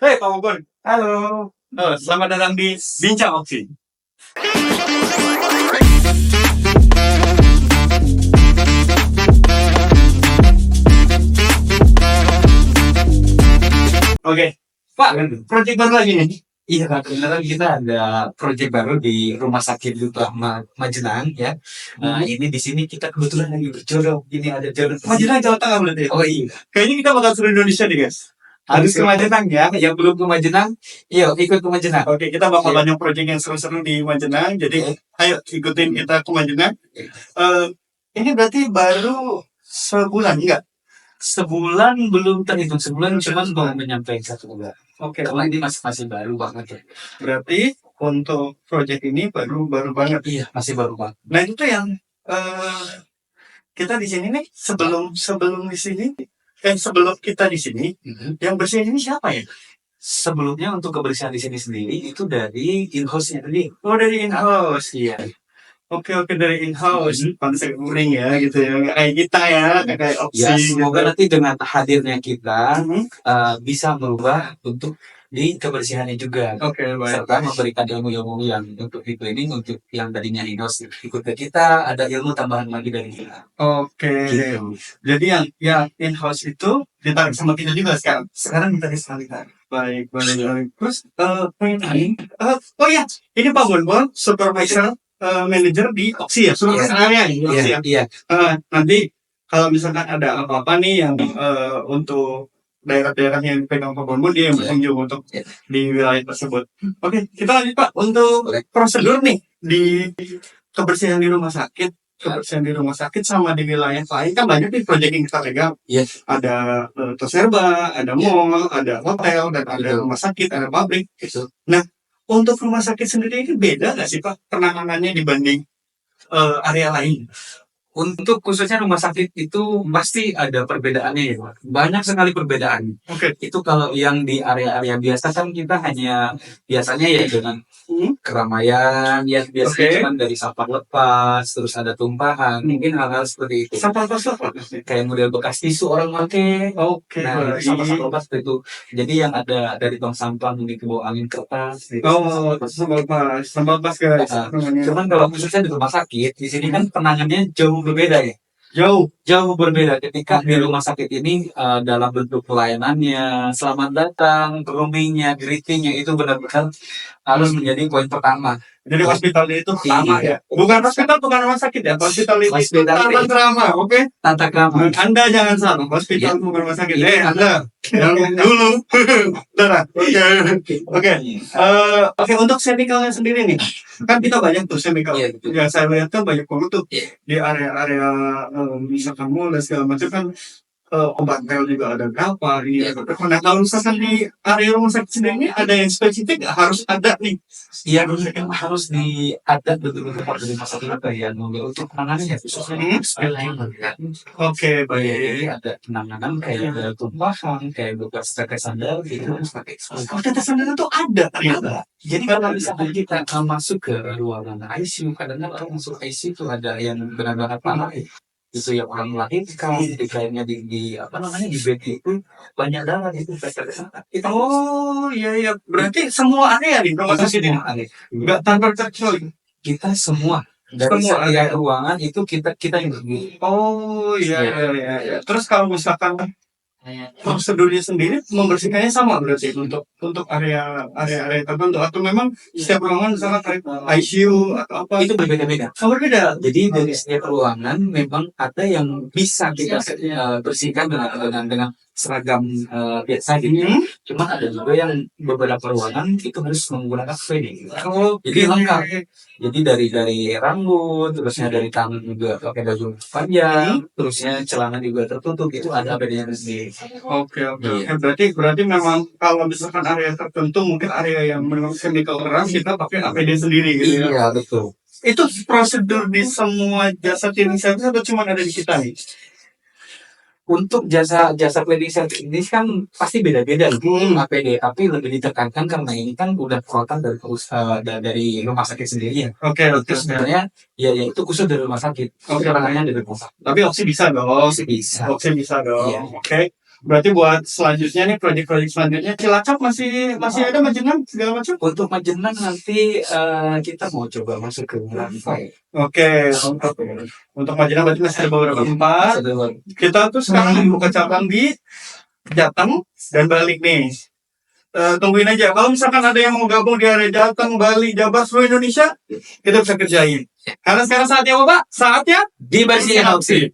Hei Pak Bogor, Halo. selamat datang di Bincang Oksi. Oke, Pak, proyek baru lagi nih. Iya, Kak, kebetulan kita ada proyek baru di Rumah Sakit Utama Majenang ya. Ini di sini kita kebetulan lagi berjodoh. Ini ada jodoh. Majenang Jawa Tengah berarti. Oh iya, Kayaknya kita bakal seluruh Indonesia nih guys. harus ke Majenang ya. Yang belum ke Majenang, yuk ikut ke Majenang. Oke, kita bakal Iya. banyak proyek yang seru-seru di Majenang. Jadi, ayo ikutin kita ke Majenang. Eh, ini berarti baru sebulan enggak? Sebulan belum terhitung sebulan, cuman baru menyampaikan 1 bulan. Oke, Karena ini masih baru banget ya. berarti untuk proyek ini baru banget. Iya, masih baru banget. Nah, itu tuh yang kita di sini nih sebelum di sini sebelum kita di sini yang bersihin ini siapa ya? Sebelumnya untuk kebersihan di sini sendiri itu dari in-house-nya tadi. Oh, dari in-house. Iya. Oke, dari in-house. Pantes kuring ya gitu ya. Nggak kayak kita ya, nggak kayak Ya, opsi semoga gitu. nanti dengan hadirnya kita Mhm. bisa merubah untuk di kebersihannya juga, Oke, baik. serta memberikan ilmu-ilmu yang untuk di cleaning, untuk yang tadinya inos ikut ke kita, ada ilmu tambahan lagi dari kita. Oke. Gitu. Jadi yang in-house itu ditarik sama kita juga sekarang. Sekarang ditarik sama kita. Baik. Terus ini oh ya, ini Pak Bonbon, supervisor manager di Oksi ya, supervisor area di Oksi ya. Iya, Nanti kalau misalkan ada apa-apa nih yang untuk daerah-daerah yang dipegang Pak Bonbon, dia yang bertanggung jawab untuk Iya. di wilayah tersebut. Oke, kita lanjut Pak untuk Boleh. prosedur nih di kebersihan di rumah sakit. Kebersihan di rumah sakit sama di wilayah lain kan banyak nih proyek yang kita pegang. Iya. Ada Toserba, ada mall, ada hotel, dan ada Betul. rumah sakit, ada pabrik. Itu. Untuk rumah sakit sendiri ini beda nggak sih Pak penanganannya dibanding area lain? Untuk khususnya rumah sakit itu pasti ada perbedaannya ya, Pak. Banyak sekali perbedaan. Oke. Itu kalau yang di area-area biasa kan kita hanya biasanya ya dengan keramaian yang biasanya Oke. cuma dari sampah lepas, terus ada tumpahan, mungkin hal-hal seperti itu. Sampah apa? Kayak model bekas tisu orang pakai. Oke. Nah, itu sampah lepas seperti itu. Jadi yang ada dari tong sampah mungkin ke bawah angin kertas. Gitu. Oh, sampah lepas guys. namanya. Cuman kalau khususnya di rumah sakit, di sini kan penanganannya jauh berbeda ya. Jauh. Berbeda ketika di rumah sakit ini dalam bentuk pelayanannya, selamat datang, groomingnya, greetingnya itu benar-benar harus menjadi poin pertama. Jadi hospitality itu pertama Iya. ya. Bukan hospital, bukan rumah sakit ya. Hospitality itu Hospitality. tata krama, oke? Tata krama. Anda jangan salah. Hospital Iya. bukan rumah sakit. Iya. Anda jangan dulu. Bentar. Oke. Oke, untuk chemicalnya sendiri nih. Kan kita banyak tuh chemical. Iya, betul. Yang saya lihat kan banyak banget tuh Iya. di area-area misalkan mall dan segala macam kan obat pel juga ada berapa ini Iya. ada berapa. Nah, kalau misalkan di area rumah sakit sendiri ada yang spesifik nggak? Harus ada nih. Yang harus diadat betul-betul dari masa dulu kayak untuk penanganannya khususnya spillage kan. Oke, Jadi baik. ada penanganan kayak ada tumpahan, kayak bekas tetes sandal gitu harus pakai Oh, tetesan darah tuh ada ternyata. Jadi kalau misalkan kita masuk ke ruangan ICU, kadang-kadang orang masuk ICU itu ada yang benar-benar parah ya. Itu yang orang melahirkan, di kayaknya di apa namanya di bed itu banyak darah itu tetesan. Itu Oh, iya. Berarti semua area di rumah sakit ini. aneh. Nggak tanpa terkecuali. Kita semua dari Semua setiap ruangan itu kita yang berdiri. Oh, iya. Terus kalau misalkan prosedurnya sendiri membersihkannya sama berarti untuk area tertentu atau memang setiap ruangan misalkan kayak ICU atau apa Itu berbeda-beda. berbeda. Jadi dari setiap ruangan memang ada yang bisa kita bersihkan dengan seragam biasa gitu. Cuma ada juga yang beberapa ruangan itu harus menggunakan spray. Oh, Jadi lengkap. Jadi dari rambut, terusnya dari tangan juga pakai baju panjang, terusnya celana juga tertutup, itu ada bedanya sendiri. Oke. Berarti memang kalau misalkan area tertentu mungkin area yang memang chemical keras kita pakai APD sendiri gitu ya. Iya betul. Itu prosedur di semua jasa cleaning service atau cuma ada di kita nih? Untuk jasa cleaning service ini kan pasti beda-beda APD, tapi lebih ditekankan karena ini kan udah program dari rumah sakit sendiri ya. Oke. Terus sebenarnya ya itu khusus dari rumah sakit. Oke. Penanganannya dari rumah sakit. Tapi Oksi bisa dong. Bisa. Oksi bisa dong. Iya. Oke. Berarti buat selanjutnya nih, proyek-proyek selanjutnya, Cilacap masih ada Majenang segala macam. Untuk Majenang nanti kita mau coba masuk ke Rantai. Oke, untuk Majenang berarti masih ada beberapa tempat. Kita tuh sekarang buka cabang di Jateng dan balik nih. Tungguin aja. Kalau misalkan ada yang mau gabung di area Jateng, Bali, Jabar, seluruh Indonesia, kita bisa kerjain. Karena sekarang saatnya apa, Pak? Saatnya Di Basi Opsi.